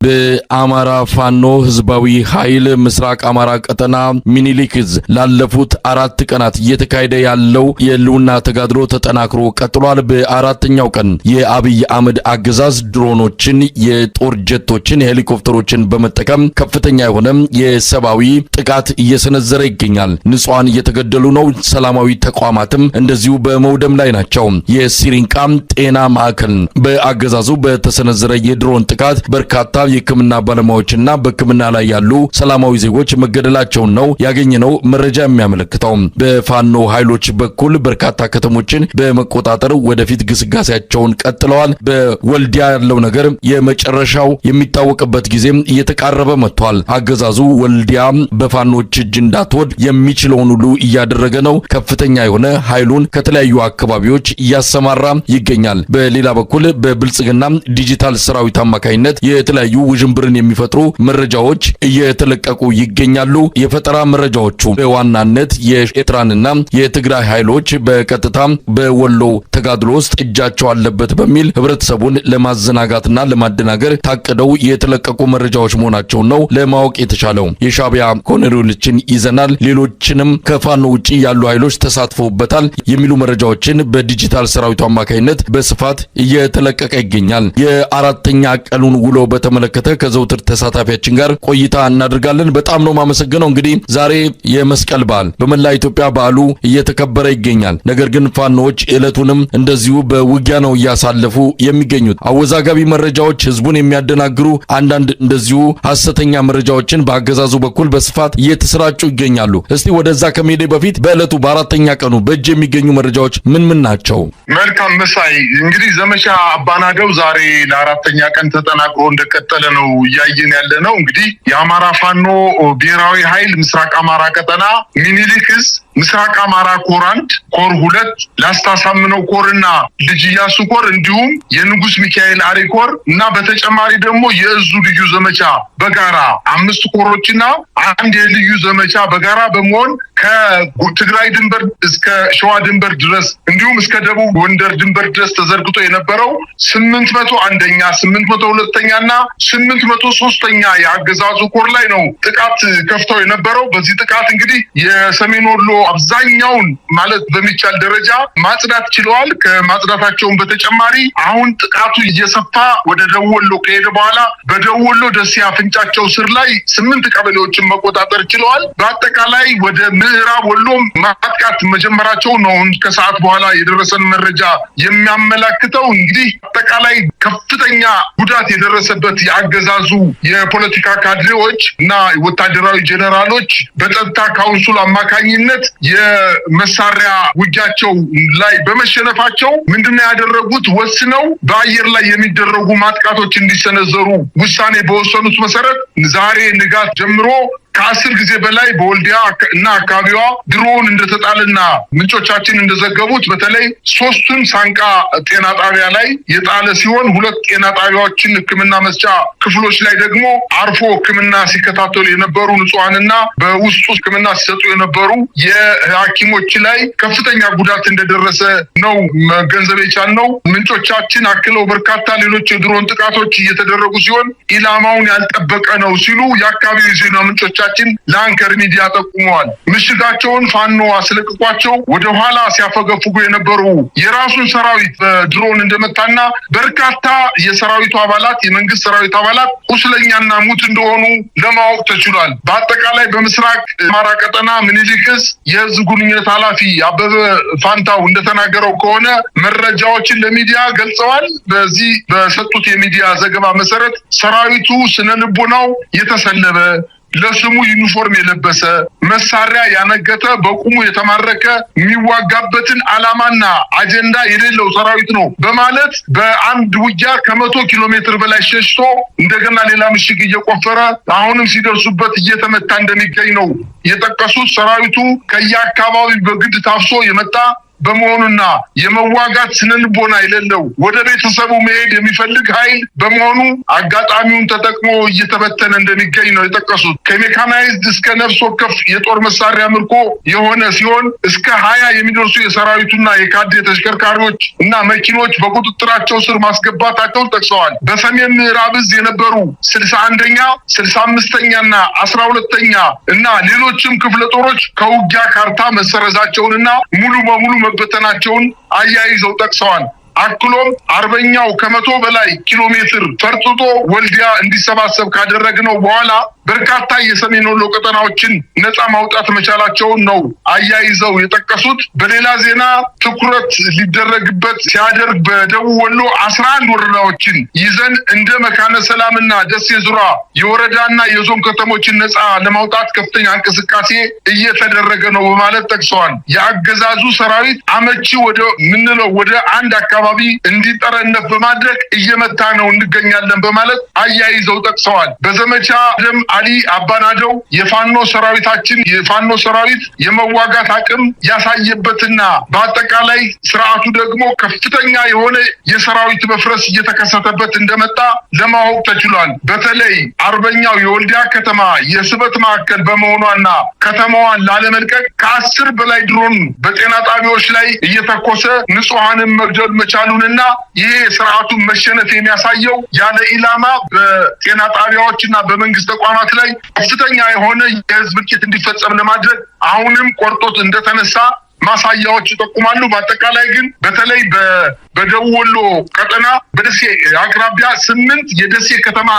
በአማራ ፋኖ ህዝባዊ ኃይል ምስራቅ አማራ ቀጠና ሚኒሊክዝ ላለፉት 4 ቀናት እየተካሄደ ያለው የህልውና ተጋድሎ ተጠናክሮ ቀጥሏል። በአራተኛው ቀን የአብይ አህመድ አገዛዝ ድሮኖችን፣ የጦር ጀቶችን፣ ሄሊኮፕተሮችን በመጠቀም ከፍተኛ የሆነ የሰብአዊ ጥቃት እየሰነዘረ ይገኛል። ንጹሃን እየተገደሉ ነው። ሰላማዊ ተቋማትም እንደዚሁ በመውደም ላይ ናቸው። የሲሪንቃም ጤና ማዕከል በአገዛዙ በተሰነዘረ የድሮን ጥቃት በርካታ የህክምና ባለሙያዎችና በህክምና ላይ ያሉ ሰላማዊ ዜጎች መገደላቸውን ነው ያገኘነው መረጃ የሚያመለክተው። በፋኖ ኃይሎች በኩል በርካታ ከተሞችን በመቆጣጠር ወደፊት ግስጋሴያቸውን ቀጥለዋል። በወልዲያ ያለው ነገር የመጨረሻው የሚታወቅበት ጊዜም እየተቃረበ መጥቷል። አገዛዙ ወልዲያ በፋኖች እጅ እንዳትወድ የሚችለውን ሁሉ እያደረገ ነው። ከፍተኛ የሆነ ኃይሉን ከተለያዩ አካባቢዎች እያሰማራ ይገኛል። በሌላ በኩል በብልጽግና ዲጂታል ሰራዊት አማካኝነት የተለያዩ ውዥንብርን የሚፈጥሩ መረጃዎች እየተለቀቁ ይገኛሉ። የፈጠራ መረጃዎቹ በዋናነት የኤርትራንና የትግራይ ኃይሎች በቀጥታ በወሎ ተጋድሎ ውስጥ እጃቸው አለበት በሚል ህብረተሰቡን ለማዘናጋትና ለማደናገር ታቅደው የተለቀቁ መረጃዎች መሆናቸው ነው ለማወቅ የተቻለው። የሻቢያ ኮሎኔሎችን ይዘናል፣ ሌሎችንም ከፋኖ ውጪ ያሉ ኃይሎች ተሳትፈውበታል የሚሉ መረጃዎችን በዲጂታል ሰራዊቱ አማካኝነት በስፋት እየተለቀቀ ይገኛል። የአራተኛ ቀኑን ውሎ በተመለከተ ከዘውትር ተሳታፊያችን ጋር ቆይታ እናደርጋለን። በጣም ነው ማመሰግነው። እንግዲህ ዛሬ የመስቀል በዓል በመላ ኢትዮጵያ በዓሉ እየተከበረ ይገኛል። ነገር ግን ፋኖዎች ዕለቱንም እንደዚሁ በውጊያ ነው እያሳለፉ የሚገኙት። አወዛጋቢ መረጃዎች፣ ህዝቡን የሚያደናግሩ አንዳንድ እንደዚሁ ሐሰተኛ መረጃዎችን በአገዛዙ በኩል በስፋት እየተሰራጩ ይገኛሉ። እስቲ ወደዛ ከመሄዴ በፊት በዕለቱ በአራተኛ ቀኑ በእጅ የሚገኙ መረጃዎች ምን ናቸው? መልካም መሳይ፣ እንግዲህ ዘመቻ አባናደው ዛሬ ለአራተኛ ቀን ተጠናክሮ እንደቀጠለ ነው እያየን ያለ ነው። እንግዲህ የአማራ ፋኖ ብሔራዊ ኃይል ምስራቅ አማራ ቀጠና ሚኒሊክዝ ምስራቅ አማራ ኮር 1 ኮር 2 ላስታሳምነው ኮርና ልጅ ኢያሱ ኮር እንዲሁም የንጉስ ሚካኤል አሪ ኮር እና በተጨማሪ ደግሞ የእዙ ልዩ ዘመቻ በጋራ 5 ኮሮችና አንድ የልዩ ዘመቻ በጋራ በመሆን ከትግራይ ድንበር እስከ ሸዋ ድንበር ድረስ እንዲሁም እስከ ደቡብ ጎንደር ድንበር ድረስ ተዘርግቶ የነበረው 801ኛ 802ኛና 803ኛ የአገዛዙ ኮር ላይ ነው ጥቃት ከፍተው የነበረው። በዚህ ጥቃት እንግዲህ የሰሜን ወሎ አብዛኛውን ማለት በሚቻል ደረጃ ማጽዳት ችለዋል። ከማጽዳታቸውም በተጨማሪ አሁን ጥቃቱ እየሰፋ ወደ ደቡብ ወሎ ከሄደ በኋላ በደቡብ ወሎ ደሴ አፍንጫቸው ስር ላይ 8 ቀበሌዎችን መቆጣጠር ችለዋል። በአጠቃላይ ወደ ምዕራብ ወሎም ማጥቃት መጀመራቸው ነው ከሰዓት በኋላ የደረሰን መረጃ የሚያመላክተው። እንግዲህ አጠቃላይ ከፍተኛ ጉዳት የደረሰበት የአገዛዙ የፖለቲካ ካድሬዎች እና ወታደራዊ ጄኔራሎች በጸጥታ ካውንስሉ አማካኝነት የመሳሪያ ውጊያቸው ላይ በመሸነፋቸው ምንድነው ያደረጉት? ወስነው በአየር ላይ የሚደረጉ ማጥቃቶች እንዲሰነዘሩ ውሳኔ በወሰኑት መሰረት ዛሬ ንጋት ጀምሮ ከ10 ጊዜ በላይ በወልዲያ እና አካባቢዋ ድሮን እንደተጣለና ምንጮቻችን እንደዘገቡት በተለይ 3ቱን ሳንቃ ጤና ጣቢያ ላይ የጣለ ሲሆን 2 ጤና ጣቢያዎችን ሕክምና መስጫ ክፍሎች ላይ ደግሞ አርፎ ሕክምና ሲከታተሉ የነበሩ ንጹሃንና በውስጡ ሕክምና ሲሰጡ የነበሩ የሐኪሞች ላይ ከፍተኛ ጉዳት እንደደረሰ ነው መገንዘብ የቻልነው። ምንጮቻችን አክለው በርካታ ሌሎች የድሮን ጥቃቶች እየተደረጉ ሲሆን ኢላማውን ያልጠበቀ ነው ሲሉ የአካባቢው ዜና ምንጮች ለአንከር ሚዲያ ጠቁመዋል። ምሽጋቸውን ፋኖ አስለቅቋቸው ወደ ኋላ ሲያፈገፍጉ የነበሩ የራሱን ሰራዊት በድሮን እንደመታና በርካታ የሰራዊቱ አባላት የመንግስት ሰራዊት አባላት ቁስለኛና ሙት እንደሆኑ ለማወቅ ተችሏል። በአጠቃላይ በምስራቅ አማራ ቀጠና ሚኒሊክዝ የህዝብ ግንኙነት ኃላፊ አበበ ፋንታው እንደተናገረው ከሆነ መረጃዎችን ለሚዲያ ገልጸዋል። በዚህ በሰጡት የሚዲያ ዘገባ መሰረት ሰራዊቱ ስነልቦናው የተሰለበ ለስሙ ዩኒፎርም የለበሰ መሳሪያ ያነገተ በቁሙ የተማረከ የሚዋጋበትን ዓላማና አጀንዳ የሌለው ሰራዊት ነው በማለት በአንድ ውጊያ ከ100 ኪሎ ሜትር በላይ ሸሽቶ እንደገና ሌላ ምሽግ እየቆፈረ አሁንም ሲደርሱበት እየተመታ እንደሚገኝ ነው የጠቀሱት። ሰራዊቱ ከየአካባቢው በግድ ታፍሶ የመጣ በመሆኑና የመዋጋት ስነልቦና የሌለው ወደ ቤተሰቡ መሄድ የሚፈልግ ኃይል በመሆኑ አጋጣሚውን ተጠቅሞ እየተበተነ እንደሚገኝ ነው የጠቀሱት። ከሜካናይዝድ እስከ ነፍስ ወከፍ የጦር መሳሪያ ምርኮ የሆነ ሲሆን እስከ 20 የሚደርሱ የሰራዊቱና የካድሬ ተሽከርካሪዎች እና መኪኖች በቁጥጥራቸው ስር ማስገባታቸውን ጠቅሰዋል። በሰሜን ምዕራብ እዝ የነበሩ 61ኛ 65ኛና 12ኛ እና ሌሎችም ክፍለ ጦሮች ከውጊያ ካርታ መሰረዛቸውንና ሙሉ በሙሉ መበተናቸውን አያይዘው ጠቅሰዋል። አክሎም አርበኛው ከ100 በላይ ኪሎ ሜትር ፈርጥጦ ወልዲያ እንዲሰባሰብ ካደረግነው በኋላ በርካታ የሰሜን ወሎ ቀጠናዎችን ነፃ ማውጣት መቻላቸውን ነው አያይዘው የጠቀሱት። በሌላ ዜና ትኩረት ሊደረግበት ሲያደርግ በደቡብ ወሎ 11 ወረዳዎችን ይዘን እንደ መካነ ሰላምና ደሴ ዙሪያ የወረዳና የዞን ከተሞችን ነፃ ለማውጣት ከፍተኛ እንቅስቃሴ እየተደረገ ነው በማለት ጠቅሰዋል። የአገዛዙ ሰራዊት አመቺ ወደ አንድ አካባቢ እንዲጠረነፍ በማድረግ እየመታ ነው እንገኛለን በማለት አያይዘው ጠቅሰዋል። በዘመቻ ደም አሊ አባናደው የፋኖ ሰራዊት የመዋጋት አቅም ያሳየበትና በአጠቃላይ ስርዓቱ ደግሞ ከፍተኛ የሆነ የሰራዊት መፍረስ እየተከሰተበት እንደመጣ ለማወቅ ተችሏል። በተለይ አርበኛው የወልዲያ ከተማ የስበት ማዕከል በመሆኗና ከተማዋን ላለመልቀቅ ከ10 በላይ ድሮን በጤና ጣቢያዎች ላይ እየተኮሰ ንጹሃንን መግደል መቻሉንና ይሄ ስርዓቱን መሸነፍ የሚያሳየው ያለ ኢላማ በጤና ጣቢያዎችና በመንግስት ተቋማት ላይ ከፍተኛ የሆነ የህዝብ እልቂት እንዲፈጸም ለማድረግ አሁንም ቆርጦት እንደተነሳ ማሳያዎች ይጠቁማሉ። በአጠቃላይ ግን በተለይ በደቡብ ወሎ ቀጠና በደሴ አቅራቢያ 8 የደሴ ከተማ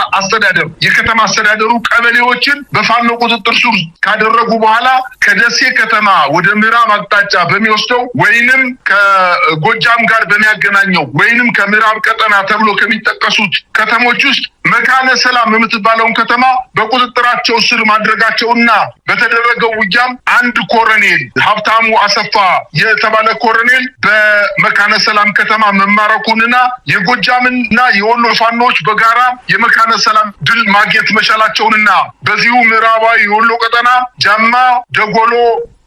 አስተዳደሩ ቀበሌዎችን በፋኖ ቁጥጥር ስር ካደረጉ በኋላ ከደሴ ከተማ ወደ ምዕራብ አቅጣጫ በሚወስደው ወይንም ከጎጃም ጋር በሚያገናኘው ወይንም ከምዕራብ ቀጠና ተብሎ ከሚጠቀሱት ከተሞች ውስጥ መካነ ሰላም የምትባለውን ከተማ በቁጥጥራቸው ስር ማድረጋቸውና በተደረገው ውጊያም አንድ ኮሎኔል ሀብታሙ አሰፋ የተባለ ኮሎኔል በመካነ ሰላም ከተማ መማረኩንና የጎጃምና የወሎ ፋኖች በጋራ የመካነ ሰላም ድል ማግኘት መቻላቸውንና በዚሁ ምዕራባዊ የወሎ ቀጠና ጃማ፣ ደጎሎ፣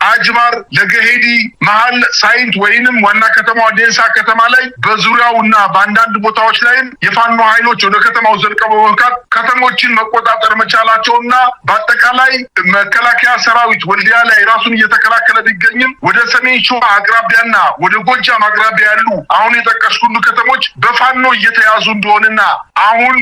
አጅባር፣ ለገሄዲ፣ መሃል ሳይንት ወይንም ዋና ከተማዋ ዴንሳ ከተማ ላይ በዙሪያውና በአንዳንድ ቦታዎች ላይ የፋኖ ኃይሎች ወደ ከተማው ዘልቀው በመግባት ከተሞችን መቆጣጠር መቻላቸውና በአጠቃላይ መከላከያ ሰራዊት ወልዲያ ላይ ራሱን እየተከላከለ ቢገኝም ወደ ሰሜን ሸዋ አቅራቢያና ወደ ጎጃም አቅራቢያ ያሉ አሁን የጠቀስኩት ከተሞች በፋኖ እየተያዙ እንደሆነና አሁን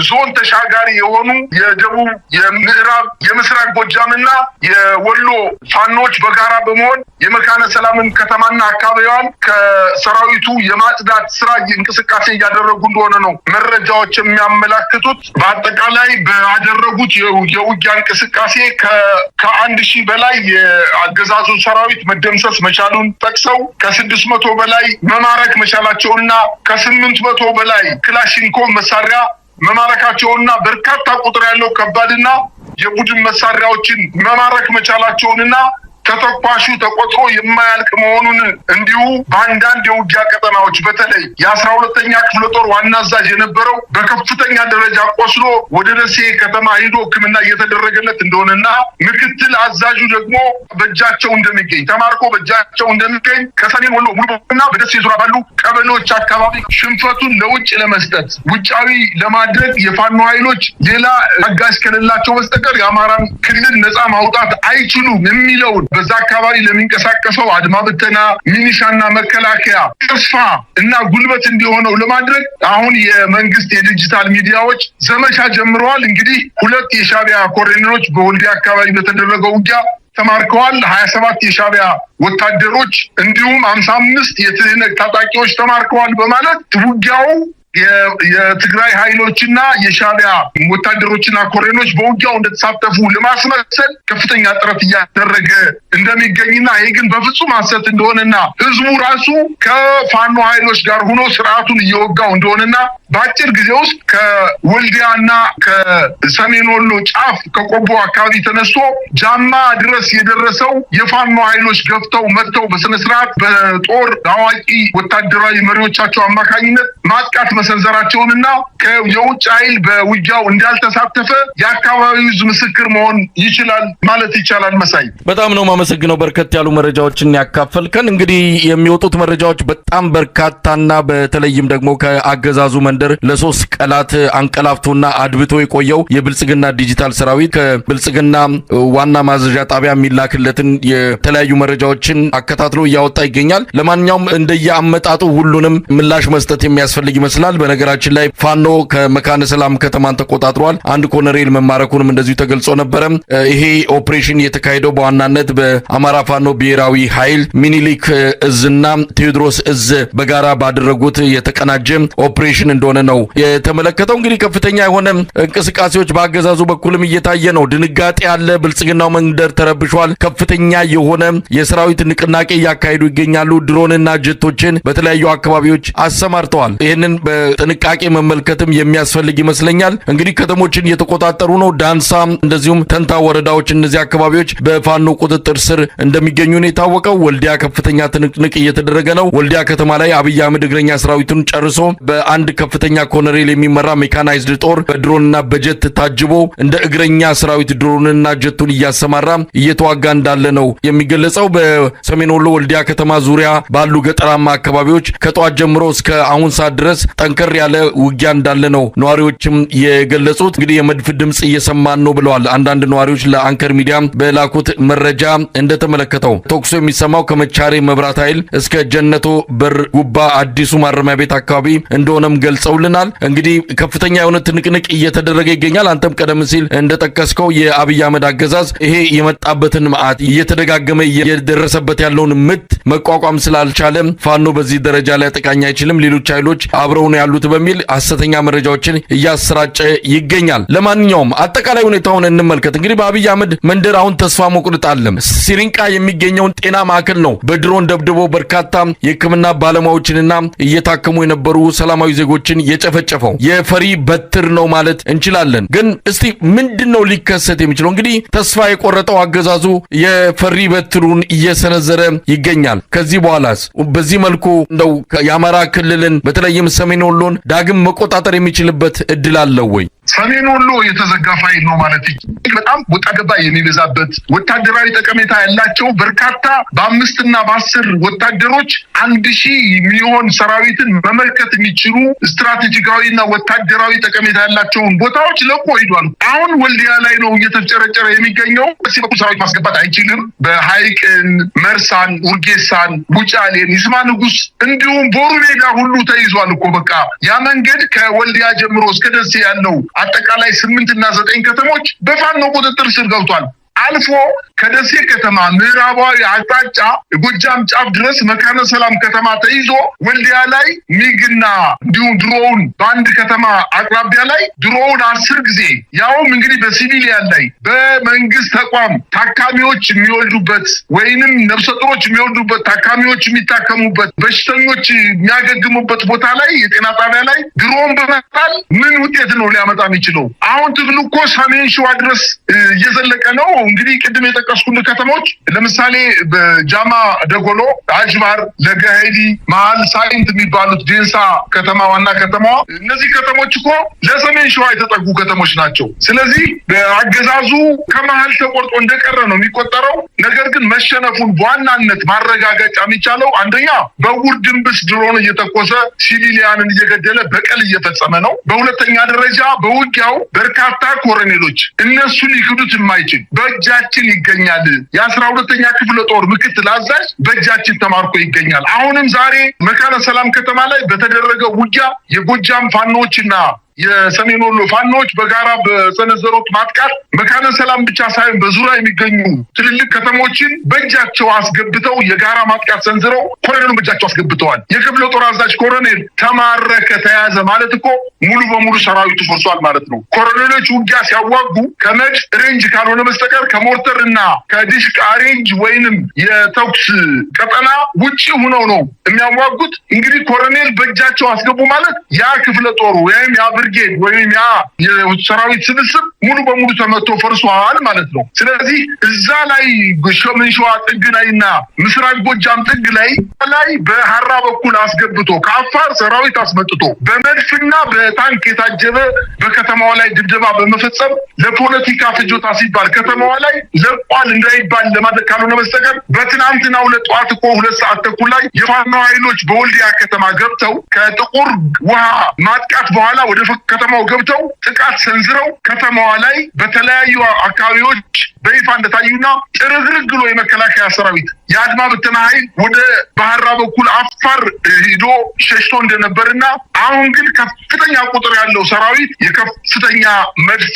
ዞን ተሻጋሪ የሆኑ የደቡብ፣ የምዕራብ፣ የምስራቅ ጎጃምና የወሎ ፋኖች በጋራ በመሆን የመካነ ሰላምን ከተማና አካባቢዋን ከሰራዊቱ የማጽዳት ስራ እንቅስቃሴ እያደረጉ እንደሆነ ነው መረጃዎች የሚያመላክቱት። በአጠቃላይ ባደረጉት የውጊያ እንቅስቃሴ ከ1000 በላይ የአገዛዙ ሰራዊት መደምሰስ መቻሉን ጠቅሰው ከ600 በላይ መማረክ መቻላቸውንና ከ800 በላይ ክላሽንኮቭ መሳሪያ መማረካቸውንና በርካታ ቁጥር ያለው ከባድና የቡድን መሳሪያዎችን መማረክ መቻላቸውንና ተተኳሹ ተቆጥሮ የማያልቅ መሆኑን እንዲሁ በአንዳንድ የውጊያ ቀጠናዎች በተለይ የ12ኛ ክፍለ ጦር ዋና አዛዥ የነበረው በከፍተኛ ደረጃ ቆስሎ ወደ ደሴ ከተማ ሄዶ ሕክምና እየተደረገለት እንደሆነና ምክትል አዛዡ ደግሞ በእጃቸው እንደሚገኝ ተማርኮ በእጃቸው እንደሚገኝ ከሰሜን ወሎ ሙሉና በደሴ ዙሪያ ባሉ ቀበሌዎች አካባቢ ሽንፈቱን ለውጭ ለመስጠት ውጫዊ ለማድረግ የፋኖ ኃይሎች ሌላ አጋዥ ከሌላቸው በስተቀር የአማራን ክልል ነፃ ማውጣት አይችሉም የሚለውን በዛ አካባቢ ለሚንቀሳቀሰው አድማ ብተና፣ ሚኒሻና መከላከያ ተስፋ እና ጉልበት እንዲሆነው ለማድረግ አሁን የመንግስት የዲጂታል ሚዲያዎች ዘመቻ ጀምረዋል። እንግዲህ 2 የሻዕቢያ ኮሎኔሎች በወልዲያ አካባቢ በተደረገው ውጊያ ተማርከዋል። 27 የሻዕቢያ ወታደሮች እንዲሁም 55 የትህነግ ታጣቂዎች ተማርከዋል በማለት ውጊያው የትግራይ ኃይሎችና የሻዕቢያ ወታደሮችና ኮሎኔሎች በውጊያው እንደተሳተፉ ለማስመሰል ከፍተኛ ጥረት እያደረገ እንደሚገኝና ይሄ ግን በፍጹም ሐሰት እንደሆነና ህዝቡ ራሱ ከፋኖ ኃይሎች ጋር ሆኖ ስርዓቱን እየወጋው እንደሆነና በአጭር ጊዜ ውስጥ ከወልዲያና ከሰሜን ወሎ ጫፍ ከቆቦ አካባቢ ተነስቶ ጃማ ድረስ የደረሰው የፋኖ ኃይሎች ገፍተው መጥተው በስነ ስርዓት በጦር አዋቂ ወታደራዊ መሪዎቻቸው አማካኝነት ማጥቃት መሰንዘራቸውንና የውጭ ኃይል በውጊያው እንዳልተሳተፈ የአካባቢው ሕዝብ ምስክር መሆን ይችላል ማለት ይቻላል። መሳይ በጣም ነው ማመሰግነው። በርከት ያሉ መረጃዎችን ያካፈልከን። እንግዲህ የሚወጡት መረጃዎች በጣም በርካታና በተለይም ደግሞ ከአገዛዙ መንደር ለሶስት ቀናት አንቀላፍቶና አድብቶ የቆየው የብልጽግና ዲጂታል ሰራዊት ከብልጽግና ዋና ማዘዣ ጣቢያ የሚላክለትን የተለያዩ መረጃዎችን አከታትሎ እያወጣ ይገኛል። ለማንኛውም እንደየአመጣጡ ሁሉንም ምላሽ መስጠት የሚያስፈልግ ይመስላል። በነገራችን ላይ ፋኖ ከመካነ ሰላም ከተማን ተቆጣጥሯል። አንድ ኮሎኔል መማረኩንም እንደዚሁ ተገልጾ ነበረ። ይሄ ኦፕሬሽን የተካሄደው በዋናነት በአማራ ፋኖ ብሔራዊ ኃይል ሚኒሊክ እዝና ቴዎድሮስ እዝ በጋራ ባደረጉት የተቀናጀ ኦፕሬሽን እንደሆነ ነው የተመለከተው። እንግዲህ ከፍተኛ የሆነ እንቅስቃሴዎች በአገዛዙ በኩልም እየታየ ነው። ድንጋጤ ያለ ብልጽግናው መንደር ተረብሿል። ከፍተኛ የሆነ የሰራዊት ንቅናቄ እያካሄዱ ይገኛሉ። ድሮንና ጀቶችን በተለያዩ አካባቢዎች አሰማርተዋል። ይህንን በጥንቃቄ መመልከትም የሚያስፈልግ ይመስለኛል። እንግዲህ ከተሞችን እየተቆጣጠሩ ነው። ዳንሳ እንደዚሁም ተንታ ወረዳዎች፣ እነዚህ አካባቢዎች በፋኖ ቁጥጥር ስር እንደሚገኙ ነው የታወቀው። ወልዲያ ከፍተኛ ትንቅንቅ እየተደረገ ነው። ወልዲያ ከተማ ላይ አብይ አህመድ እግረኛ ሰራዊቱን ጨርሶ በአንድ ከፍተኛ ኮሎኔል የሚመራ ሜካናይዝድ ጦር በድሮንና በጀት ታጅቦ እንደ እግረኛ ሰራዊት ድሮንና ጀቱን እያሰማራ እየተዋጋ እንዳለ ነው የሚገለጸው። በሰሜን ወሎ ወልዲያ ከተማ ዙሪያ ባሉ ገጠራማ አካባቢዎች ከጧት ጀምሮ እስከ አሁን ሰዓት ድረስ ጠንከር ያለ ውጊያ እንዳለ ነው ነዋሪዎችም የገለጹት። እንግዲህ የመድፍ ድምጽ እየሰማን ነው ብለዋል አንዳንድ ነዋሪዎች ለአንከር ሚዲያ በላኩት መረጃ እንደተመለከተው። ተኩሱ የሚሰማው ከመቻሬ መብራት ኃይል እስከ ጀነቶ በር ጉባ አዲሱ ማረሚያ ቤት አካባቢ እንደሆነም ገልጸውልናል። እንግዲህ ከፍተኛ የሆነ ትንቅንቅ እየተደረገ ይገኛል። አንተም ቀደም ሲል እንደጠቀስከው የአብይ አህመድ አገዛዝ ይሄ የመጣበትን መዓት እየተደጋገመ እየደረሰበት ያለውን ምት መቋቋም ስላልቻለ ፋኖ በዚህ ደረጃ ላይ ጠቃኝ አይችልም፣ ሌሎች ኃይሎች አብረው ነው ያሉት በሚል ሐሰተኛ መረጃዎችን እያሰራጨ ይገኛል። ለማንኛውም አጠቃላይ ሁኔታውን እንመልከት። እንግዲህ በአብይ አህመድ መንደር አሁን ተስፋ መቁረጥ አለ። ሲሪንቃ የሚገኘውን ጤና ማዕከል ነው በድሮን ደብድቦ በርካታ የሕክምና ባለሙያዎችንና እየታከሙ የነበሩ ሰላማዊ ዜጎችን የጨፈጨፈው የፈሪ በትር ነው ማለት እንችላለን። ግን እስቲ ምንድነው ሊከሰት የሚችለው? እንግዲህ ተስፋ የቆረጠው አገዛዙ የፈሪ በትሩን እየሰነዘረ ይገኛል። ከዚህ በኋላስ በዚህ መልኩ እንደው የአማራ ክልልን በተለይም ሰሜን ወሎን ዳግም መቆጣጠር የሚችልበት እድል አለው ወይ? ሰሜን ወሎ የተዘጋ ፋይል ነው ማለት በጣም ወጣ ገባ የሚበዛበት ወታደራዊ ጠቀሜታ ያላቸው በርካታ በ5 እና በ10 ወታደሮች 1000 የሚሆን ሰራዊትን መመልከት የሚችሉ ስትራቴጂካዊና ወታደራዊ ጠቀሜታ ያላቸውን ቦታዎች ለቆ ሄዷል። አሁን ወልዲያ ላይ ነው እየተጨረጨረ የሚገኘው። በዚህ በኩል ሰራዊት ማስገባት አይችልም። በሐይቅን፣ መርሳን፣ ውርጌሳን፣ ቡጫሌን፣ ይስማ ንጉስ እንዲሁም ቦሩ ሜዳ ሁሉ ተይዟል እኮ በቃ ያ መንገድ ከወልዲያ ጀምሮ እስከ ደሴ ያለው አጠቃላይ 8 እና 9 ከተሞች በፋኖ ቁጥጥር ስር ገብቷል። አልፎ ከደሴ ከተማ ምዕራባዊ አቅጣጫ ጎጃም ጫፍ ድረስ መካነ ሰላም ከተማ ተይዞ ወልዲያ ላይ ሚግና እንዲሁም ድሮውን በአንድ ከተማ አቅራቢያ ላይ ድሮውን 10 ጊዜ ያውም እንግዲህ በሲቪሊያን ላይ በመንግስት ተቋም ታካሚዎች የሚወልዱበት ወይንም ነፍሰ ጡሮች የሚወልዱበት ታካሚዎች የሚታከሙበት በሽተኞች የሚያገግሙበት ቦታ ላይ የጤና ጣቢያ ላይ ድሮውን በመጣል ምን ውጤት ነው ሊያመጣ የሚችለው? አሁን ትግሉ እኮ ሰሜን ሸዋ ድረስ እየዘለቀ ነው። እንግዲህ ቅድም የጠቀስኩልህ ከተሞች ለምሳሌ በጃማ ደጎሎ፣ አጅባር፣ ለገሄዲ፣ መሀል ሳይንት የሚባሉት ዴንሳ ከተማ ዋና ከተማዋ እነዚህ ከተሞች እኮ ለሰሜን ሸዋ የተጠጉ ከተሞች ናቸው። ስለዚህ በአገዛዙ ከመሀል ተቆርጦ እንደቀረ ነው የሚቆጠረው። ነገር ግን መሸነፉን በዋናነት ማረጋገጫ የሚቻለው አንደኛ በውር ድንብስ ድሮን እየተኮሰ ሲቪሊያንን እየገደለ በቀል እየፈጸመ ነው። በሁለተኛ ደረጃ በውጊያው በርካታ ኮሎኔሎች እነሱ ሊክዱት የማይችል በእጃችን ይገኛል። የ12ኛ ክፍለ ጦር ምክትል አዛዥ በእጃችን ተማርኮ ይገኛል። አሁንም ዛሬ መካነ ሰላም ከተማ ላይ በተደረገው ውጊያ የጎጃም ፋኖችና የሰሜን ወሎ ፋኖች በጋራ በሰነዘሩት ማጥቃት መካነ ሰላም ብቻ ሳይሆን በዙሪያ የሚገኙ ትልልቅ ከተሞችን በእጃቸው አስገብተው የጋራ ማጥቃት ሰንዝረው ኮሎኔሉን በእጃቸው አስገብተዋል። የክፍለ ጦር አዛዥ ኮሎኔል ተማረከ፣ ተያዘ ማለት እኮ ሙሉ በሙሉ ሰራዊቱ ፈርሷል ማለት ነው። ኮሎኔሎች ውጊያ ሲያዋጉ ከመድፍ ሬንጅ ካልሆነ በስተቀር ከሞርተር እና ከዲሽቃ ሬንጅ ወይንም የተኩስ ቀጠና ውጪ ሆነው ነው የሚያዋጉት። እንግዲህ ኮሎኔል በእጃቸው አስገቡ ማለት ያ ክፍለ ጦሩ ወይም ያ ብርጌድ ወይም ያ የሰራዊት ስብስብ ሙሉ በሙሉ ተመቶ ፈርሷል ማለት ነው። ስለዚህ እዛ ላይ ሰሜን ሸዋ ጥግ ላይና ምስራቅ ጎጃም ጥግ ላይ በሐራ በኩል አስገብቶ ከአፋር ሰራዊት አስመጥቶ በመድፍና በታንክ የታጀበ በከተማዋ ላይ ድብደባ በመፈጸም ለፖለቲካ ፍጆታ ሲባል ከተማዋ ላይ ለቋል እንዳይባል ለማድረግ ካልሆነ በስተቀር በትናንትናው ለጧት እኮ 2 ሰዓት ተኩል ላይ የፋኖ ኃይሎች በወልዲያ ከተማ ገብተው ከጥቁር ውሃ ማጥቃት በኋላ ወደ ከተማው ገብተው ጥቃት ሰንዝረው ከተማዋ ላይ በተለያዩ አካባቢዎች በይፋ እንደታዩና ጥርግርግ ብሎ የመከላከያ ሰራዊት የአድማ ብተና ኃይል ወደ ባህራ በኩል አፋር ሄዶ ሸሽቶ እንደነበርና አሁን ግን ከፍተኛ ቁጥር ያለው ሰራዊት የከፍተኛ መድፍ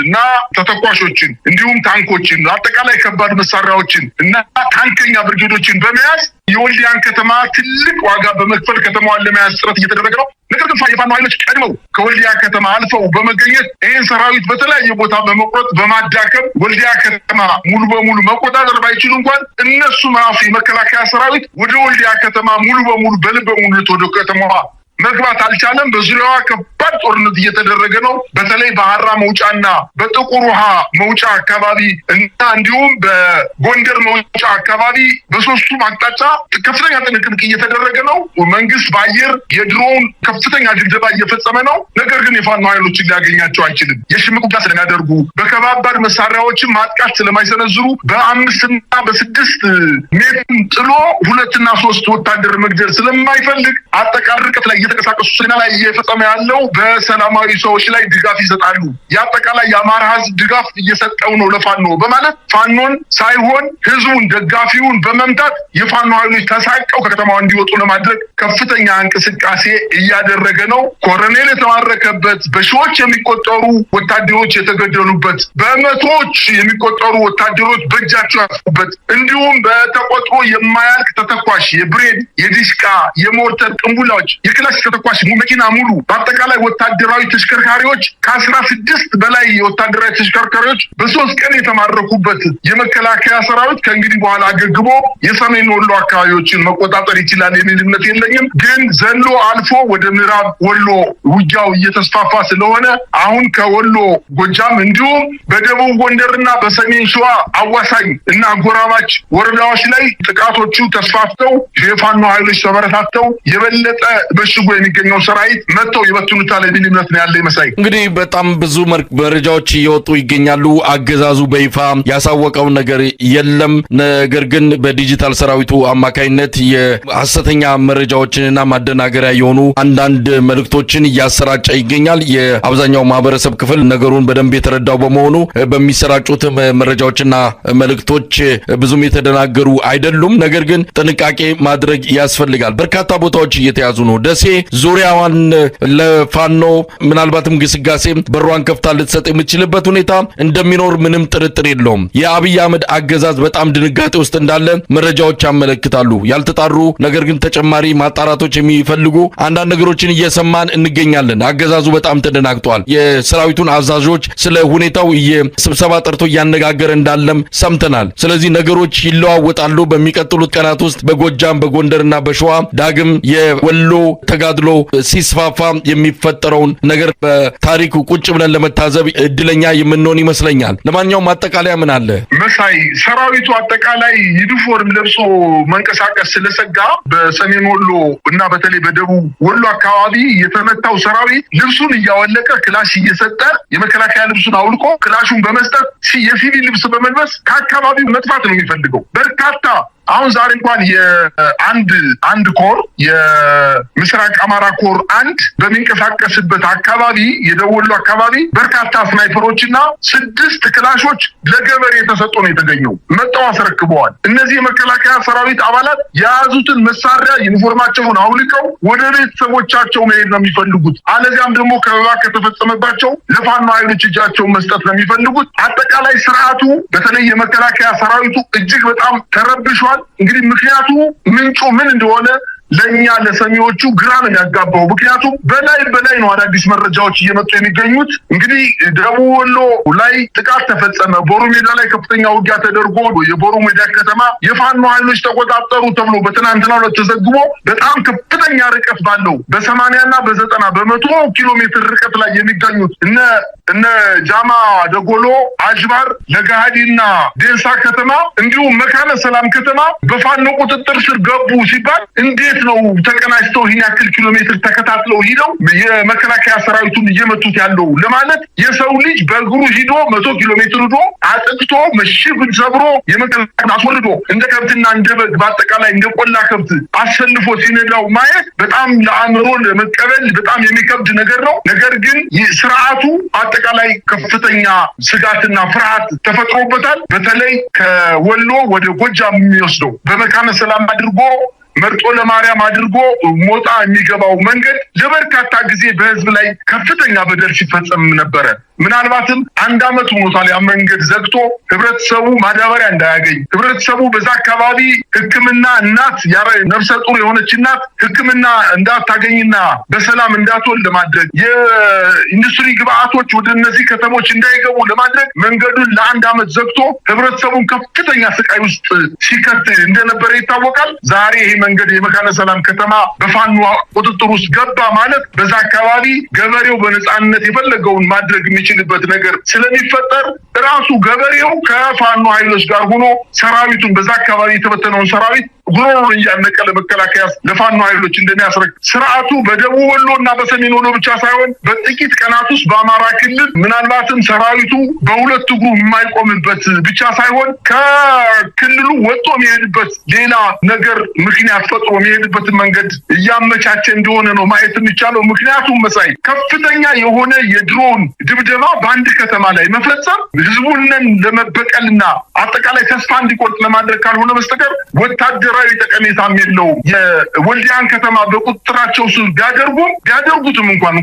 እና ተተኳሾችን እንዲሁም ታንኮችን አጠቃላይ ከባድ መሳሪያዎችን እና ታንከኛ ብርጌዶችን በመያዝ የወልዲያን ከተማ ትልቅ ዋጋ በመክፈል ከተማዋን ለመያዝ ጥረት እየተደረገ ነው። ነገር ግን የፋኖ ኃይሎች ቀድመው ከወልዲያ ከተማ አልፈው በመገኘት ይህን ሰራዊት በተለያየ ቦታ በመቁረጥ በማዳከም ወልዲያ ከተማ ሙሉ በሙሉ መቆጣጠር ባይችሉ እንኳን እነሱ ራሱ የመከላከያ ሰራዊት ወደ ወልዲያ ከተማ ሙሉ በሙሉ በልበ ሙሉነት ወደ ከተማዋ መግባት አልቻለም። በዙሪያዋ ከባድ ጦርነት እየተደረገ ነው። በተለይ በሐራ መውጫና በጥቁር ውሃ መውጫ አካባቢ እና እንዲሁም በጎንደር መውጫ አካባቢ በሶስቱም አቅጣጫ ከፍተኛ ጥንቅንቅ እየተደረገ ነው። መንግስት በአየር የድሮን ከፍተኛ ድብደባ እየፈጸመ ነው። ነገር ግን የፋኖ ኃይሎችን ሊያገኛቸው አይችልም። የሽምቅ ውጊያ ስለሚያደርጉ በከባድ መሳሪያዎችን ማጥቃት ስለማይሰነዝሩ በ5 እና በ6 ሜትር ጥሎ 2 እና 3 ወታደር መግደል ስለማይፈልግ አጠቃላይ ርቀት ላይ እየተንቀሳቀሱ ስና ላይ እየፈጸመ ያለው በሰላማዊ ሰዎች ላይ ድጋፍ ይሰጣሉ። የአጠቃላይ የአማራ ህዝብ ድጋፍ እየሰጠው ነው ለፋኖ በማለት ፋኖን ሳይሆን ህዝቡን ደጋፊውን በመምታት የፋኖ ኃይሎች ተሳቀው ከከተማው እንዲወጡ ለማድረግ ከፍተኛ እንቅስቃሴ እያደረገ ነው። ኮሎኔል የተማረከበት፣ በሺዎች የሚቆጠሩ ወታደሮች የተገደሉበት፣ በመቶዎች የሚቆጠሩ ወታደሮች በእጃቸው ያጠፉበት እንዲሁም በተቆጥሮ የማያልቅ ተተኳሽ የብሬድ፣ የዲሽቃ፣ የሞርተር ቅንቡላዎች፣ የክላሽ ተተኳሽ መኪና ሙሉ በአጠቃላይ ወታደራዊ ተሽከርካሪዎች ከ16 በላይ የወታደራዊ ተሽከርካሪዎች በ3 ቀን የተማረኩበት የመከላከያ ሰራዊት ከእንግዲህ በኋላ አገግሞ የሰሜን ወሎ አካባቢዎችን መቆጣጠር ይችላል የሚል እምነት የለኝም። ግን ዘሎ አልፎ ወደ ምዕራብ ወሎ ውጊያው እየተስፋፋ ስለሆነ አሁን ከወሎ ጎጃም እንዲሁም በደቡብ ጎንደርና በሰሜን ሸዋ አዋሳኝ እና አጎራባች ወረዳዎች ላይ ጥቃቶቹ ተስፋፍተው የፋኖ ኃይሎች ተበረታተው የበለጠ በሽጉ የሚገኘው ሰራዊት መጥተው ይበትኑታል የሚል እምነት ነው ያለኝ። መሳይ እንግዲህ በጣም ብዙ መረጃዎች እየወጡ ይገኛሉ። አገዛዙ በይፋ ያሳወቀው ነገር የለም። ነገር ግን በዲጂታል ሰራዊቱ አማካይነት የሐሰተኛ መረጃዎችንና ማደናገሪያ የሆኑ አንዳንድ መልእክቶችን እያሰራጨ ይገኛል። የአብዛኛው ማህበረሰብ ክፍል ነገሩን በደንብ የተረዳው በመሆኑ በሚሰራጩት መረጃዎችና መልእክቶች ብዙም የተደናገሩ አይደሉም። ነገር ግን ጥንቃቄ ማድረግ ያስፈልጋል። በርካታ ቦታዎች እየተያዙ ነው። ደሴ ዙሪያዋን ለፋኖ ምናልባትም ግስጋሴ በሯን ከፍታ ልትሰጥ የምትችልበት ሁኔታ እንደሚኖር ምንም ጥርጥር የለውም። የአብይ አህመድ አገዛዝ በጣም ድንጋጤ ውስጥ እንዳለ መረጃዎች ያመለክታሉ። ያልተጣሩ ነገር ግን ተጨማሪ ማጣራቶች የሚፈልጉ አንዳንድ ነገሮችን እየሰማን እንገኛለን። አገዛዙ በጣም ተደናግጧል። የሰራዊቱን አዛዦች ስለ ሁኔታው ስብሰባ ጠርቶ እያነጋገረ እንዳለም ሰምተናል። ስለዚህ ነገሮች ይለዋወጣሉ። በሚቀጥሉት ቀናት ውስጥ በጎጃም በጎንደርና በሸዋ ዳግም የወሎ ተጋድሎ ሲስፋፋ የሚፈጠረውን ነገር በታሪክ ቁጭ ብለን ለመታዘብ እድለኛ የምንሆን ይመስለኛል። ለማንኛውም አጠቃላይ ምን አለ መሳይ ሰራዊቱ አጠቃላይ ዩኒፎርም ለብሶ መንቀሳቀስ ስለሰጋ በሰሜን ወሎ እና በተለይ በደቡብ ወሎ አካባቢ የተመታው ሰራዊት ልብሱን እያወለቀ ክላሽ እየሰጠ የመከላከያ ልብሱን አውልቆ ክላሹን በመስጠት የሲቪል ልብስ በመልበስ ከአካባቢው መጥፋት ነው የሚፈልገው። በርካታ አሁን ዛሬ እንኳን የአንድ ኮር የምስራቅ አማራ ኮር አንድ በሚንቀሳቀስበት አካባቢ የደቡብ ወሎ አካባቢ በርካታ ስናይፐሮችና 6 ክላሾች ለገበሬ ተሰጥቶ ነው የተገኘው። መጣው አስረክበዋል። እነዚህ የመከላከያ ሰራዊት አባላት የያዙትን መሳሪያ ዩኒፎርማቸውን አውልቀው ወደ ቤተሰቦቻቸው መሄድ ነው የሚፈልጉት። አለዚያም ደግሞ ከበባ ከተፈጸመባቸው ለፋኖ ኃይሎች እጃቸውን መስጠት ነው የሚፈልጉት። አጠቃላይ ስርዓቱ በተለይ የመከላከያ ሰራዊቱ እጅግ በጣም ተረብሿል። እንግዲህ ምክንያቱ ምንጩ ምን እንደሆነ ለኛ ለሰሚዎቹ ግራ ነው ያጋባው። ምክንያቱም በላይ ነው አዳዲስ መረጃዎች እየመጡ የሚገኙት። እንግዲህ ደቡብ ወሎ ላይ ጥቃት ተፈጸመ፣ ቦሩ ሜዳ ላይ ከፍተኛ ውጊያ ተደርጎ የቦሩ ሜዳ ከተማ የፋኖ ኃይሎች ተቆጣጠሩ ተብሎ በትናንትናው ዕለት ተዘግቦ በጣም ከፍተኛ ርቀት ባለው በ80 እና በ90 በመቶ ኪሎ ሜትር ርቀት ላይ የሚገኙት እነ ጃማ ደጎሎ፣ አጅባር፣ ለጋሃዲና ዴንሳ ከተማ እንዲሁም መካነ ሰላም ከተማ በፋኖ ቁጥጥር ስር ገቡ ሲባል እንዴት ነው ተቀናጅተው ይህን ያክል ኪሎ ሜትር ተከታትለው ሂደው የመከላከያ ሰራዊቱን እየመቱት ያለው ለማለት የሰው ልጅ በእግሩ ሂዶ 100 ኪሎ ሜትር ሂዶ አጥቅቶ ምሽጉን ሰብሮ የመከላከያ አስወርዶ እንደ ከብትና እንደ በግ በአጠቃላይ እንደ ቆላ ከብት አሰልፎ ሲነዳው ማየት በጣም ለአእምሮ ለመቀበል በጣም የሚከብድ ነገር ነው። ነገር ግን ስርዓቱ አጠቃላይ ከፍተኛ ስጋትና ፍርሃት ተፈጥሮበታል። በተለይ ከወሎ ወደ ጎጃም የሚወስደው በመካነ ሰላም አድርጎ መርጦ ለማርያም አድርጎ ሞጣ የሚገባው መንገድ ለበርካታ ጊዜ በህዝብ ላይ ከፍተኛ በደል ሲፈጸም ነበረ። ምናልባትም 1 ዓመት ሆኖታል ያ መንገድ ዘግቶ ህብረተሰቡ ማዳበሪያ እንዳያገኝ፣ ህብረተሰቡ በዛ አካባቢ ሕክምና እናት ነፍሰ ጡር የሆነች እናት ሕክምና እንዳታገኝና በሰላም እንዳትወልድ ለማድረግ የኢንዱስትሪ ግብአቶች ወደ እነዚህ ከተሞች እንዳይገቡ ለማድረግ መንገዱን ለ1 ዓመት ዘግቶ ህብረተሰቡን ከፍተኛ ስቃይ ውስጥ ሲከት እንደነበረ ይታወቃል። ዛሬ ይሄ መንገድ የመካነ ሰላም ከተማ በፋኖ ቁጥጥር ውስጥ ገባ ማለት በዛ አካባቢ ገበሬው በነጻነት የፈለገውን ማድረግ የሚችልበት ነገር ስለሚፈጠር ራሱ ገበሬው ከፋኖ ኃይሎች ጋር ሆኖ ሰራዊቱን በዛ አካባቢ የተበተነውን ሰራዊት ጉሮሮን እያነቀ ለመከላከያ ለፋኖ ኃይሎች እንደሚያስረክ ስርዓቱ በደቡብ ወሎ እና በሰሜን ወሎ ብቻ ሳይሆን በጥቂት ቀናት ውስጥ በአማራ ክልል ምናልባትም ሰራዊቱ በሁለት እግሩ የማይቆምበት ብቻ ሳይሆን ከክልሉ ወጥቶ የሚሄድበት ሌላ ነገር ምክንያት ፈጥሮ የሚሄድበትን መንገድ እያመቻቸ እንደሆነ ነው ማየት የሚቻለው። ምክንያቱም መሳይ ከፍተኛ የሆነ የድሮን ድብደባ በአንድ ከተማ ላይ መፈጸም ህዝቡንን ለመበቀልና አጠቃላይ ተስፋ እንዲቆርጥ ለማድረግ ካልሆነ በስተቀር ወታደራዊ ጠቀሜታም የለውም። የወልዲያን ከተማ በቁጥጥራቸው ስር ቢያደርጉትም እንኳን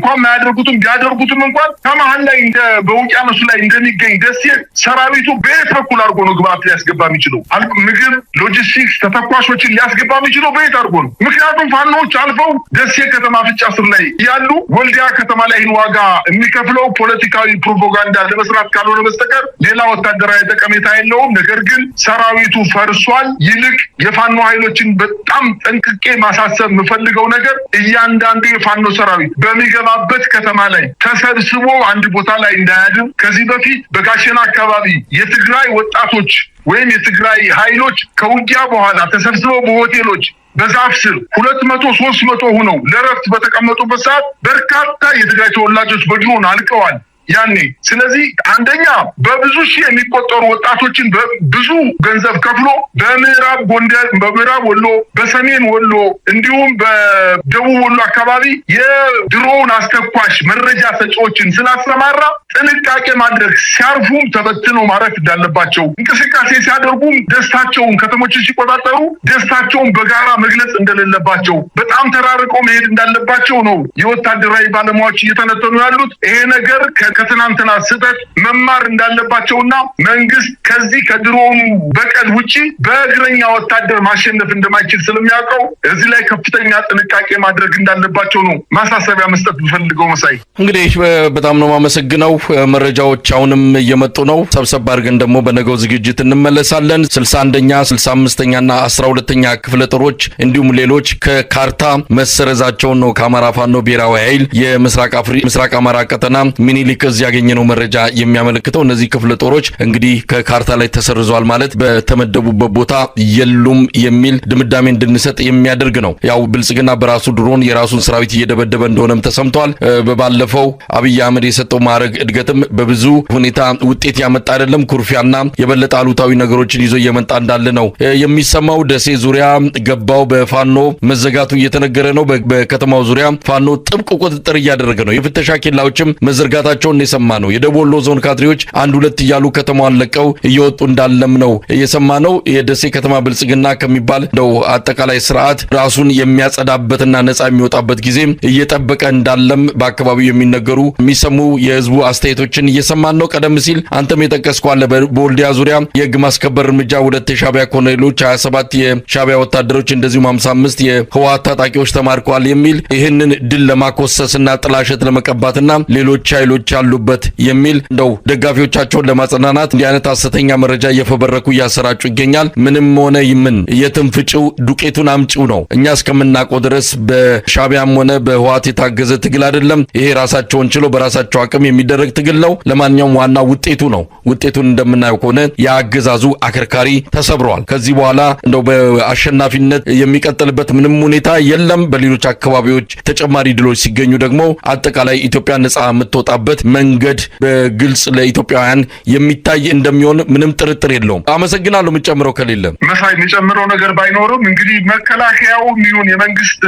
ቢያደርጉትም እንኳን ከመሀል ላይ እንደ በውቅያኖሱ ላይ እንደሚገኝ ደሴት ሰራዊቱ በየት በኩል አድርጎ ነው ግብአት ሊያስገባ የሚችለው? ምግብ፣ ሎጂስቲክስ፣ ተተኳሾችን ሊያስገባ የሚችለው በየት አድርጎ ነው? ምክንያቱም ፋኖች አልፈው ደሴ ከተማ ፍጫ ስር ላይ ያሉ ወልዲያ ከተማ ላይ ይህን ዋጋ የሚከፍለው ፖለቲካዊ ፕሮፓጋንዳ ለመስራት ካልሆነ በስተቀር ሌላ ወታደራዊ ጠቀሜታ የለውም። ነገር ግን ሰራዊቱ ፈርሷል። ይልቅ የፋኖ ኃይሎችን በጣም ጠንቅቄ ማሳሰብ የምፈልገው ነገር እያንዳንዱ የፋኖ ሰራዊት በሚገባበት ከተማ ላይ ተሰብስቦ አንድ ቦታ ላይ እንዳያድር። ከዚህ በፊት በጋሸና አካባቢ የትግራይ ወጣቶች ወይም የትግራይ ኃይሎች ከውጊያ በኋላ ተሰብስበው በሆቴሎች በዛፍ ስር 200-300 ሆነው ለረፍት በተቀመጡበት ሰዓት በርካታ የትግራይ ተወላጆች በድሮን አልቀዋል ያኔ። ስለዚህ አንደኛ በብዙ ሺህ የሚቆጠሩ ወጣቶችን ብዙ ገንዘብ ከፍሎ በምዕራብ ጎንደር፣ በምዕራብ ወሎ፣ በሰሜን ወሎ እንዲሁም በደቡብ ወሎ አካባቢ የድሮውን አስተኳሽ መረጃ ሰጪዎችን ስላሰማራ ጥንቃቄ ማድረግ ሲያርፉም ተበትነው ማረፍ እንዳለባቸው፣ እንቅስቃሴ ሲያደርጉም ደስታቸውን ከተሞችን ሲቆጣጠሩ ደስታቸውን በጋራ መግለጽ እንደሌለባቸው፣ በጣም ተራርቀው መሄድ እንዳለባቸው ነው የወታደራዊ ባለሙያዎች እየተነተኑ ያሉት። ይሄ ነገር ከትናንትና ስህተት መማር እንዳለባቸውና መንግስት ከዚህ ከድሮውን በቀል ውጪ በእግረኛ ወታደር ማሸነፍ እንደማይችል ስለሚያውቀው እዚህ ላይ ከፍተኛ ጥንቃቄ ማድረግ እንዳለባቸው ነው ማሳሰቢያ መስጠት ብፈልገው። መሳይ እንግዲህ በጣም ነው ማመሰግነው። መረጃዎች አሁንም እየመጡ ነው። ሰብሰብ አድርገን ደግሞ በነገው ዝግጅት እንመለሳለን። 61ኛ 65ኛና 12ኛ ክፍለ ጦሮች እንዲሁም ሌሎች ከካርታ መሰረዛቸውን ነው ከአማራ ፋኖ ብሔራዊ ኃይል የምስራቅ አማራ ቀጠና ሚኒሊክ እዚህ ያገኘነው መረጃ የሚያመለክተው። እነዚህ ክፍለ ጦሮች እንግዲህ ከካርታ ላይ ተሰርዘዋል ማለት በተመደቡበት ቦታ የሉም የሚል ድምዳሜ እንድንሰጥ የሚያደርግ ነው። ያው ብልጽግና በራሱ ድሮን የራሱን ሰራዊት እየደበደበ እንደሆነም ተሰምቷል። በባለፈው አብይ አህመድ የሰጠው ማዕረግ እድገትም በብዙ ሁኔታ ውጤት ያመጣ አይደለም። ኩርፊያና የበለጠ አሉታዊ ነገሮችን ይዞ እየመጣ እንዳለ ነው የሚሰማው። ደሴ ዙሪያ ገባው በፋኖ መዘጋቱ እየተነገረ ነው። በከተማው ዙሪያ ፋኖ ጥብቅ ቁጥጥር እያደረገ ነው። የፍተሻ ኬላዎችም መዘርጋታቸው መሆናቸውን የሰማነው። የደቡብ ወሎ ዞን ካድሬዎች አንድ ሁለት እያሉ ከተማዋን ለቀው እየወጡ እንዳለም ነው የሰማነው። የደሴ ከተማ ብልጽግና ከሚባል ነው አጠቃላይ ስርዓት ራሱን የሚያጸዳበትና ነጻ የሚወጣበት ጊዜ እየጠበቀ እንዳለም በአካባቢው የሚነገሩ የሚሰሙ የህዝቡ አስተያየቶችን እየሰማን ነው። ቀደም ሲል አንተም የጠቀስከው አለ በወልዲያ ዙሪያ የህግ ማስከበር እርምጃ 2 የሻዕቢያ ኮሎኔሎች 27 የሻዕቢያ ወታደሮች እንደዚሁም 55 የህወሓት ታጣቂዎች ተማርከዋል የሚል ይህንን ድል ለማኮሰስና ጥላሸት ለመቀባትና ሌሎች ኃይሎች ያሉበት የሚል እንደው ደጋፊዎቻቸውን ለማጽናናት እንዲህ አይነት ሐሰተኛ መረጃ እየፈበረኩ እያሰራጩ ይገኛል። ምንም ሆነ ይምን የትንፍጭው ዱቄቱን አምጪው ነው። እኛ እስከምናውቀው ድረስ በሻዕቢያም ሆነ በህወሓት የታገዘ ትግል አይደለም። ይሄ ራሳቸውን ችሎ በራሳቸው አቅም የሚደረግ ትግል ነው። ለማንኛውም ዋና ውጤቱ ነው። ውጤቱን እንደምናየው ከሆነ የአገዛዙ አከርካሪ ተሰብሯል። ከዚህ በኋላ እንደው በአሸናፊነት የሚቀጥልበት ምንም ሁኔታ የለም። በሌሎች አካባቢዎች ተጨማሪ ድሎች ሲገኙ ደግሞ አጠቃላይ ኢትዮጵያ ነጻ የምትወጣበት መንገድ በግልጽ ለኢትዮጵያውያን የሚታይ እንደሚሆን ምንም ጥርጥር የለውም። አመሰግናለሁ። የምጨምረው ከሌለ መሳይ የጨምረው ነገር ባይኖርም እንግዲህ መከላከያው የሚሆን የመንግስት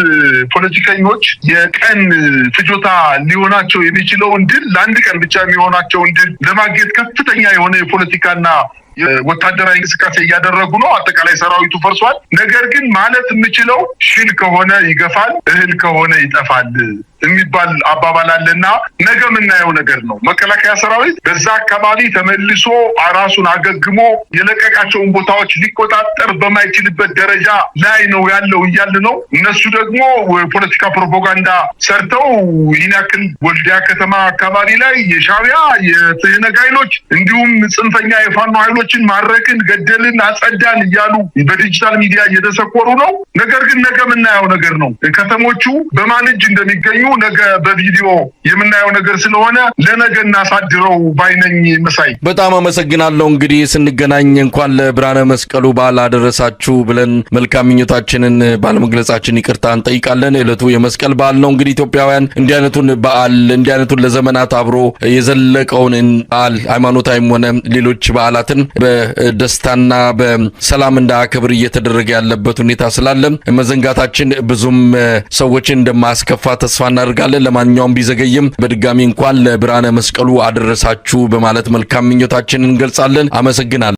ፖለቲከኞች የቀን ፍጆታ ሊሆናቸው የሚችለውን ድል ለአንድ ቀን ብቻ የሚሆናቸውን ድል ለማግኘት ከፍተኛ የሆነ የፖለቲካና ወታደራዊ እንቅስቃሴ እያደረጉ ነው። አጠቃላይ ሰራዊቱ ፈርሷል። ነገር ግን ማለት የምችለው ሽል ከሆነ ይገፋል፣ እህል ከሆነ ይጠፋል የሚባል አባባል አለና ነገ የምናየው ነገር ነው። መከላከያ ሰራዊት በዛ አካባቢ ተመልሶ ራሱን አገግሞ የለቀቃቸውን ቦታዎች ሊቆጣጠር በማይችልበት ደረጃ ላይ ነው ያለው እያል ነው። እነሱ ደግሞ ፖለቲካ ፕሮፓጋንዳ ሰርተው ይህን ያክል ወልዲያ ከተማ አካባቢ ላይ የሻዕቢያ የትህነግ ኃይሎች እንዲሁም ጽንፈኛ የፋኖ ኃይሎችን ማረክን፣ ገደልን፣ አጸዳን እያሉ በዲጂታል ሚዲያ እየተሰኮሩ ነው። ነገር ግን ነገ የምናየው ነገር ነው። ከተሞቹ በማን እጅ እንደሚገኙ ነገ በቪዲዮ የምናየው ነገር ስለሆነ ለነገ እናሳድረው ባይነኝ። መሳይ በጣም አመሰግናለሁ። እንግዲህ ስንገናኝ እንኳን ለብርሃነ መስቀሉ በዓል አደረሳችሁ ብለን መልካም ምኞታችንን ባለመግለጻችን ይቅርታ እንጠይቃለን። ዕለቱ የመስቀል በዓል ነው። እንግዲህ ኢትዮጵያውያን እንዲህ አይነቱን ለዘመናት አብሮ የዘለቀውን በዓል ሃይማኖታዊም ሆነ ሌሎች በዓላትን በደስታና በሰላም እንዳያከብር እየተደረገ ያለበት ሁኔታ ስላለ መዘንጋታችን ብዙም ሰዎችን እንደማያስከፋ ተስፋ እናደርጋለን። ለማንኛውም ቢዘገይም በድጋሚ እንኳን ለብርሃነ መስቀሉ አደረሳችሁ በማለት መልካም ምኞታችንን እንገልጻለን። አመሰግናለሁ።